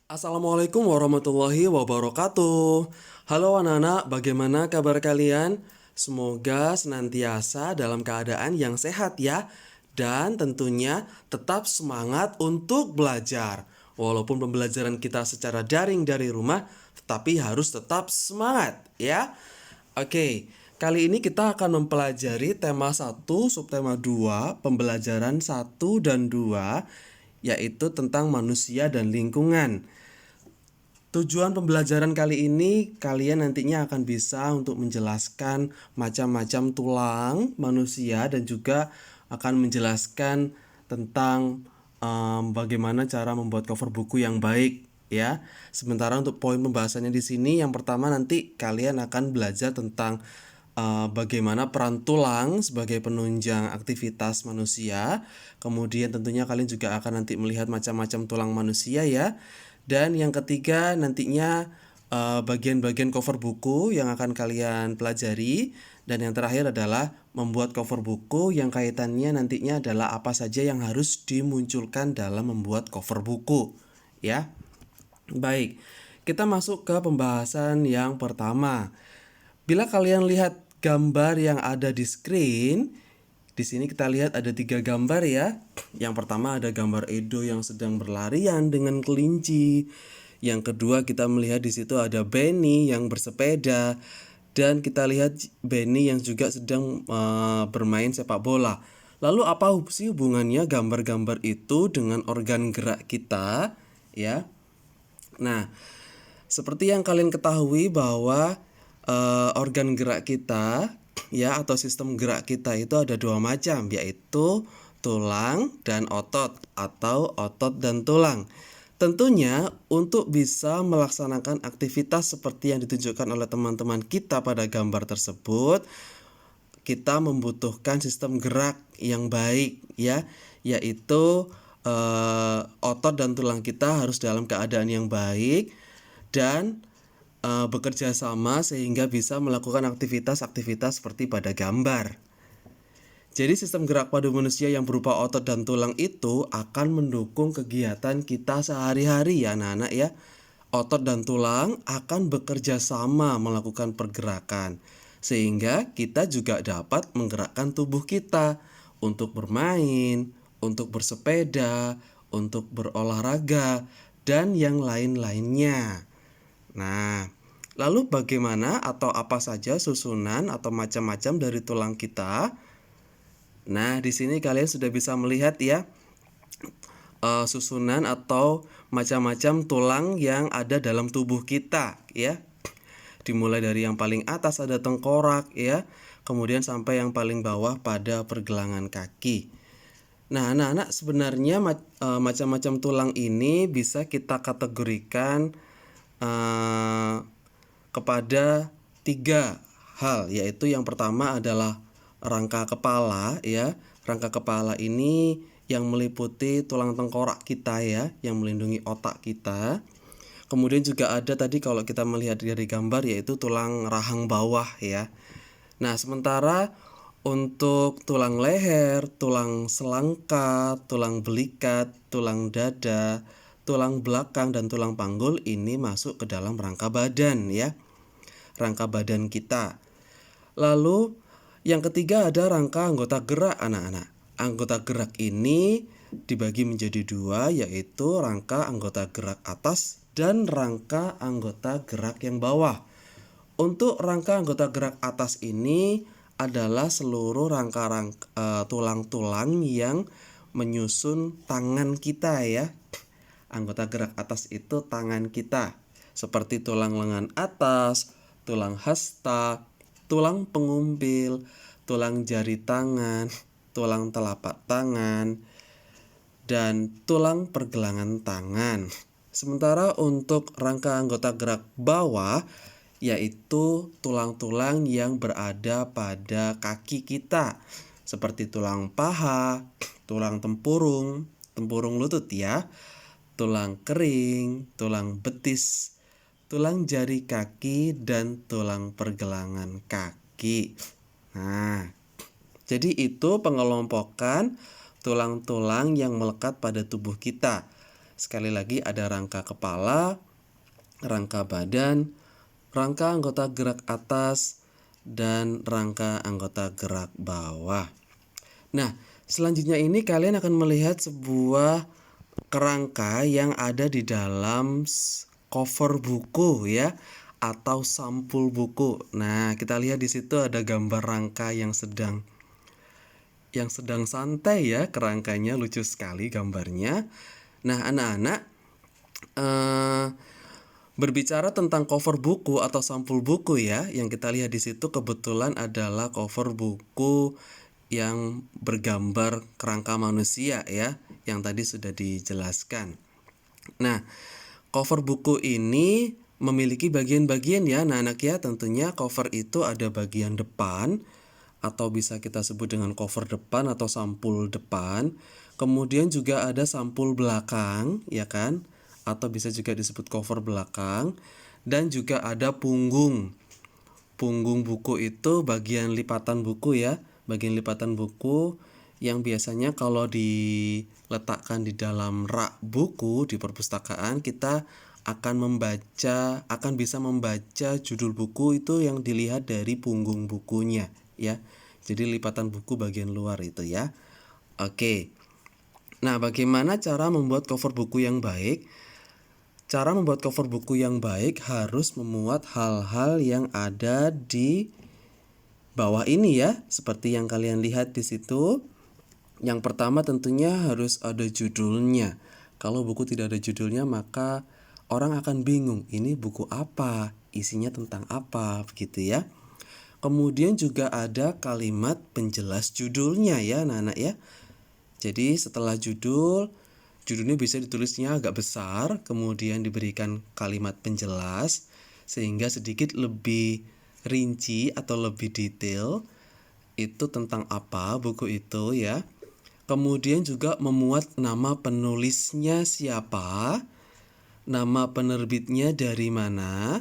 Assalamualaikum warahmatullahi wabarakatuh. Halo anak-anak, bagaimana kabar kalian? Semoga senantiasa dalam keadaan yang sehat ya. Dan tentunya tetap semangat untuk belajar. Walaupun pembelajaran kita secara daring dari rumah, tetapi harus tetap semangat ya. Oke, kali ini kita akan mempelajari tema 1, subtema 2, pembelajaran 1 dan 2, yaitu tentang manusia dan lingkungan. Tujuan pembelajaran kali ini kalian nantinya akan bisa untuk menjelaskan macam-macam tulang manusia dan juga akan menjelaskan tentang bagaimana cara membuat cover buku yang baik ya. Sementara untuk poin pembahasannya di sini yang pertama nanti kalian akan belajar tentang bagaimana peran tulang sebagai penunjang aktivitas manusia. Kemudian tentunya kalian juga akan nanti melihat macam-macam tulang manusia ya. Dan yang ketiga nantinya bagian-bagian cover buku yang akan kalian pelajari. Dan yang terakhir adalah membuat cover buku yang kaitannya nantinya adalah apa saja yang harus dimunculkan dalam membuat cover buku ya. Baik, kita masuk ke pembahasan yang pertama. Bila kalian lihat gambar yang ada di screen, di sini kita lihat ada 3 gambar ya. Yang pertama ada gambar Edo yang sedang berlarian dengan kelinci. Yang kedua kita melihat di situ ada Benny yang bersepeda. Dan kita lihat Benny yang juga sedang bermain sepak bola. Lalu apa sih hubungannya gambar-gambar itu dengan organ gerak kita ya? Nah, seperti yang kalian ketahui bahwa organ gerak kita ya atau sistem gerak kita itu ada 2 macam, yaitu tulang dan otot atau otot dan tulang. Tentunya untuk bisa melaksanakan aktivitas seperti yang ditunjukkan oleh teman-teman kita pada gambar tersebut, kita membutuhkan sistem gerak yang baik ya, yaitu otot dan tulang kita harus dalam keadaan yang baik dan bekerja sama sehingga bisa melakukan aktivitas-aktivitas seperti pada gambar. Jadi sistem gerak pada manusia yang berupa otot dan tulang itu akan mendukung kegiatan kita sehari-hari ya anak-anak ya. Otot dan tulang akan bekerja sama melakukan pergerakan sehingga kita juga dapat menggerakkan tubuh kita untuk bermain, untuk bersepeda, untuk berolahraga dan yang lain-lainnya. Nah, lalu bagaimana atau apa saja susunan atau macam-macam dari tulang kita? Nah, di sini kalian sudah bisa melihat ya susunan atau macam-macam tulang yang ada dalam tubuh kita ya. Dimulai dari yang paling atas ada tengkorak ya, kemudian sampai yang paling bawah pada pergelangan kaki. Nah, anak-anak sebenarnya macam-macam tulang ini bisa kita kategorikan kepada 3 hal, yaitu yang pertama adalah rangka kepala ya. Rangka kepala ini yang meliputi tulang tengkorak kita ya, yang melindungi otak kita. Kemudian juga ada tadi kalau kita melihat dari gambar yaitu tulang rahang bawah ya. Nah, sementara untuk tulang leher, tulang selangka, tulang belikat, tulang dada, tulang belakang dan tulang panggul ini masuk ke dalam rangka badan ya. Rangka badan kita. Lalu yang ketiga ada rangka anggota gerak anak-anak. Anggota gerak ini dibagi menjadi 2, yaitu rangka anggota gerak atas dan rangka anggota gerak yang bawah. Untuk rangka anggota gerak atas ini adalah seluruh tulang-tulang yang menyusun tangan kita ya. Anggota gerak atas itu tangan kita, seperti tulang lengan atas, tulang hasta, tulang pengumpil, tulang jari tangan, tulang telapak tangan, dan tulang pergelangan tangan. Sementara untuk rangka anggota gerak bawah yaitu tulang-tulang yang berada pada kaki kita, seperti tulang paha, tulang tempurung, tempurung lutut ya, tulang kering, tulang betis, tulang jari kaki, dan tulang pergelangan kaki. Nah, jadi itu pengelompokan tulang-tulang yang melekat pada tubuh kita. Sekali lagi ada rangka kepala, rangka badan, rangka anggota gerak atas, dan rangka anggota gerak bawah. Nah, selanjutnya ini kalian akan melihat sebuah kerangka yang ada di dalam cover buku ya, atau sampul buku. Nah, kita lihat di situ ada gambar rangka yang sedang santai ya, kerangkanya lucu sekali gambarnya. Nah, anak-anak, berbicara tentang cover buku atau sampul buku ya, yang kita lihat di situ kebetulan adalah cover buku yang bergambar kerangka manusia ya, yang tadi sudah dijelaskan. Nah, cover buku ini memiliki bagian-bagian ya, anak-anak ya. Tentunya cover itu ada bagian depan, atau bisa kita sebut dengan cover depan atau sampul depan. Kemudian juga ada sampul belakang, ya kan? Atau bisa juga disebut cover belakang. Dan juga ada punggung. Punggung buku itu bagian lipatan buku ya. Bagian lipatan buku yang biasanya kalau diletakkan di dalam rak buku di perpustakaan, kita akan bisa membaca judul buku itu yang dilihat dari punggung bukunya ya. Jadi lipatan buku bagian luar itu ya. Oke. Nah, bagaimana cara membuat cover buku yang baik? Cara membuat cover buku yang baik harus memuat hal-hal yang ada di bawah ini ya, seperti yang kalian lihat di situ. Yang pertama tentunya harus ada judulnya. Kalau buku tidak ada judulnya, maka orang akan bingung, ini buku apa, isinya tentang apa, begitu ya. Kemudian juga ada kalimat penjelas judulnya ya, anak-anak ya. Jadi setelah judulnya bisa ditulisnya agak besar, kemudian diberikan kalimat penjelas sehingga sedikit lebih rinci atau lebih detail itu tentang apa buku itu ya. Kemudian juga memuat nama penulisnya siapa, nama penerbitnya dari mana.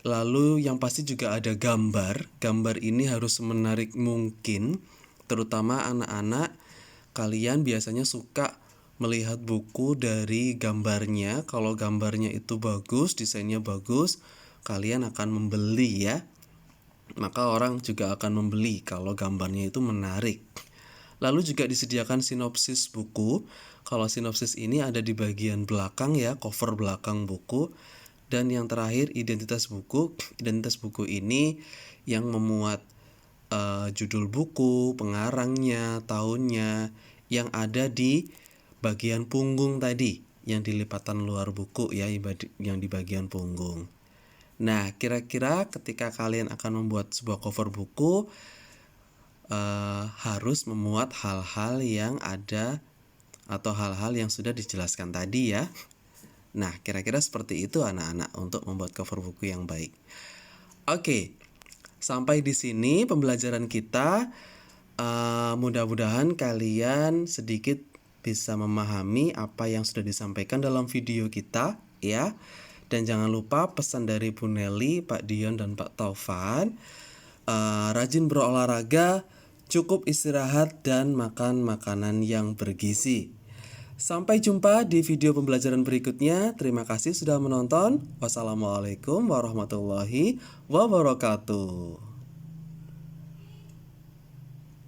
Lalu yang pasti juga ada gambar. Gambar ini harus menarik mungkin, terutama anak-anak. Kalian biasanya suka melihat buku dari gambarnya. Kalau gambarnya itu bagus, desainnya bagus, kalian akan membeli ya. Maka orang juga akan membeli kalau gambarnya itu menarik. Lalu juga disediakan sinopsis buku. Kalau sinopsis ini ada di bagian belakang ya, cover belakang buku. Dan yang terakhir identitas buku. Identitas buku ini yang memuat judul buku, pengarangnya, tahunnya, yang ada di bagian punggung tadi, yang di lipatan luar buku ya, yang di bagian punggung. Nah, kira-kira ketika kalian akan membuat sebuah cover buku, harus memuat hal-hal yang ada atau hal-hal yang sudah dijelaskan tadi ya. Nah, kira-kira seperti itu anak-anak untuk membuat cover buku yang baik. Oke, sampai di sini pembelajaran kita. Mudah-mudahan kalian sedikit bisa memahami apa yang sudah disampaikan dalam video kita ya. Dan jangan lupa pesan dari Bu Nelly, Pak Dion, dan Pak Taufan. Rajin berolahraga, cukup istirahat, dan makan makanan yang bergizi. Sampai jumpa di video pembelajaran berikutnya. Terima kasih sudah menonton. Wassalamualaikum warahmatullahi wabarakatuh.